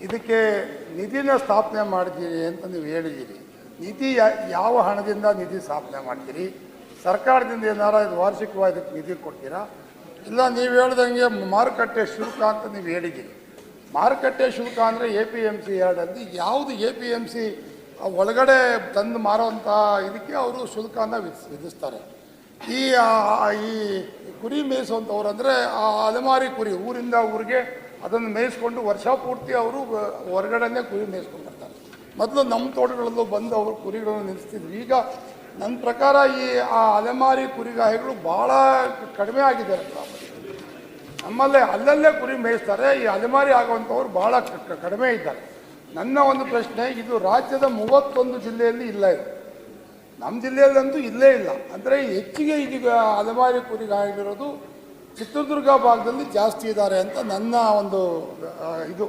ಇದಕ್ಕೆ ನಿಧಿನ ಸ್ಥಾಪನೆ ಮಾಡ್ತೀರಿ ಅಂತ ನೀವು ಹೇಳಿದ್ದೀರಿ. ನಿಧಿ ಯಾವ ಹಣದಿಂದ ನಿಧಿ ಸ್ಥಾಪನೆ ಮಾಡ್ತೀರಿ? ಸರ್ಕಾರದಿಂದ ಏನಾರ ಇದು ವಾರ್ಷಿಕವಾಗಿ ಇದಕ್ಕೆ ನಿಧಿ ಕೊಡ್ತೀರಾ? ಇಲ್ಲ ನೀವು ಹೇಳ್ದಂಗೆ ಮಾರುಕಟ್ಟೆ ಶುಲ್ಕ ಅಂತ ನೀವು ಹೇಳಿದ್ದೀರಿ. ಮಾರುಕಟ್ಟೆ ಶುಲ್ಕ ಅಂದರೆ APMC ಎರಡಲ್ಲಿ ಯಾವುದು APMC ಒಳಗಡೆ ತಂದು ಮಾರೋಂಥ ಇದಕ್ಕೆ ಅವರು ಶುಲ್ಕನ ವಿಧಿಸ್ತಾರೆ. ಈ ಕುರಿ ಮೇಯಿಸುವಂಥವ್ರು ಅಂದರೆ ಆ ಅಲೆಮಾರಿ ಕುರಿ ಊರಿಂದ ಊರಿಗೆ ಅದನ್ನು ಮೇಯಿಸ್ಕೊಂಡು ವರ್ಷ ಪೂರ್ತಿ ಅವರು ಹೊರಗಡೆನೇ ಕುರಿ ಮೇಯಿಸ್ಕೊಂಡು ಬರ್ತಾರೆ. ಮೊದಲು ನಮ್ಮ ತೋಟಗಳಲ್ಲೂ ಬಂದು ಅವರು ಕುರಿಗಳನ್ನು ನಿಲ್ಲಿಸ್ತಿದ್ರು. ಈಗ ನನ್ನ ಪ್ರಕಾರ ಆ ಅಲೆಮಾರಿ ಕುರಿಗಾಹಿಗಳು ಭಾಳ ಕಡಿಮೆ ಆಗಿದ್ದಾರೆ. ನಮ್ಮಲ್ಲೇ ಅಲ್ಲಲ್ಲೇ ಕುರಿ ಮೇಯಿಸ್ತಾರೆ. ಈ ಅಲೆಮಾರಿ ಆಗುವಂಥವ್ರು ಭಾಳ ಕಡಿಮೆ ಇದ್ದಾರೆ. ನನ್ನ ಒಂದು ಪ್ರಶ್ನೆ, ಇದು ರಾಜ್ಯದ 31 ಜಿಲ್ಲೆಯಲ್ಲಿ ಇಲ್ಲ. ಇದು ನಮ್ಮ ಜಿಲ್ಲೆಯಲ್ಲಂತೂ ಇಲ್ಲೇ ಇಲ್ಲ. ಅಂದರೆ ಹೆಚ್ಚಿಗೆ ಇದೀಗ ಅಲೆಮಾರಿ ಕುರಿಗಾಹಿಗಳಿರೋದು ಚಿತ್ರದುರ್ಗ ಭಾಗದಲ್ಲಿ ಜಾಸ್ತಿ ಇದ್ದಾರೆ ಅಂತ ನನ್ನ ಒಂದು ಇದು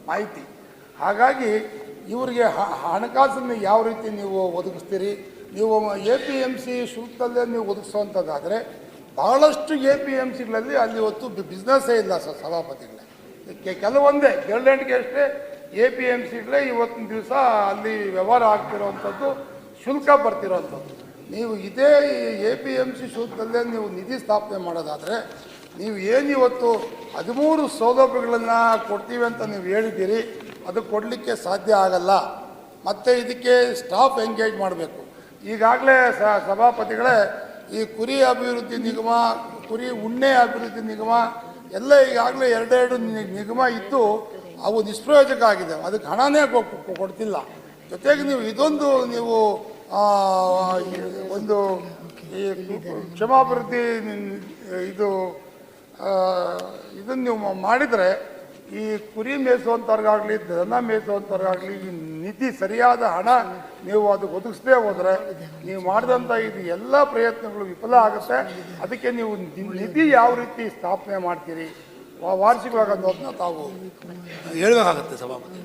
ಮಾಹಿತಿ. ಹಾಗಾಗಿ ಇವರಿಗೆ ಹಣಕಾಸನ್ನು ಯಾವ ರೀತಿ ನೀವು ಒದಗಿಸ್ತೀರಿ? ನೀವು APMC ಶುಲ್ಕದಲ್ಲೇ ನೀವು ಒದಗಿಸುವಂಥದ್ದಾದರೆ ಭಾಳಷ್ಟು APMCಗಳಲ್ಲಿ ಅಲ್ಲಿ ಇವತ್ತು ಬಿಸ್ನೆಸ್ಸೇ ಇಲ್ಲ ಸಭಾಪತಿಗಳೇ. ಕೆಲವೊಂದೇ ಬೆರಳೆಂಟಿಗೆ ಅಷ್ಟೇ APMCಗಳೇ ಇವತ್ತಿನ ದಿವಸ ಅಲ್ಲಿ ವ್ಯವಹಾರ ಆಗ್ತಿರೋವಂಥದ್ದು, ಶುಲ್ಕ ಬರ್ತಿರೋವಂಥದ್ದು. ನೀವು ಇದೇ APMC ಶುಲ್ಕದಲ್ಲೇ ನೀವು ನಿಧಿ ಸ್ಥಾಪನೆ ಮಾಡೋದಾದರೆ ನೀವು ಏನಿವತ್ತು 13 ಸೌಲಭ್ಯಗಳನ್ನು ಕೊಡ್ತೀವಿ ಅಂತ ನೀವು ಹೇಳಿದ್ದೀರಿ, ಅದು ಕೊಡಲಿಕ್ಕೆ ಸಾಧ್ಯ ಆಗಲ್ಲ. ಮತ್ತು ಇದಕ್ಕೆ ಸ್ಟಾಫ್ ಎಂಗೇಜ್ ಮಾಡಬೇಕು. ಈಗಾಗಲೇ ಸಭಾಪತಿಗಳೇ ಈ ಕುರಿ ಅಭಿವೃದ್ಧಿ ನಿಗಮ, ಕುರಿ ಉಣ್ಣೆ ಅಭಿವೃದ್ಧಿ ನಿಗಮ ಎಲ್ಲ ಈಗಾಗಲೇ ಎರಡೆರಡು ನಿಗಮ ಇದ್ದು ಅವು ನಿಷ್ಪ್ರಯೋಜಕ ಆಗಿದೆ. ಅದಕ್ಕೆ ಹಣನೇ ಕೊಡ್ತಿಲ್ಲ. ಜೊತೆಗೆ ನೀವು ಇದೊಂದು ನೀವು ಒಂದು ಈ ಕ್ಷೇಮಾಭಿವೃದ್ಧಿ ಇದನ್ನು ನೀವು ಮಾಡಿದರೆ ಈ ಕುರಿ ಮೇಯಿಸುವಂಥವ್ರಿಗಾಗಲಿ ದನ ಮೇಯಿಸುವಂಥವ್ರಿಗಾಗಲಿ ಈ ನಿಧಿ ಸರಿಯಾದ ಹಣ ನೀವು ಅದಕ್ಕೆ ಒದಗಿಸದೇ ಹೋದರೆ ನೀವು ಮಾಡಿದಂಥ ಇದು ಎಲ್ಲ ಪ್ರಯತ್ನಗಳು ವಿಫಲ ಆಗುತ್ತೆ. ಅದಕ್ಕೆ ನೀವು ನಿಧಿ ಯಾವ ರೀತಿ ಸ್ಥಾಪನೆ ಮಾಡ್ತೀರಿ ವಾರ್ಷಿಕವಾಗಿ ಅನ್ನೋದನ್ನ ತಾವು ಹೇಳಬೇಕಾಗತ್ತೆ ಸಭಾಪತಿ.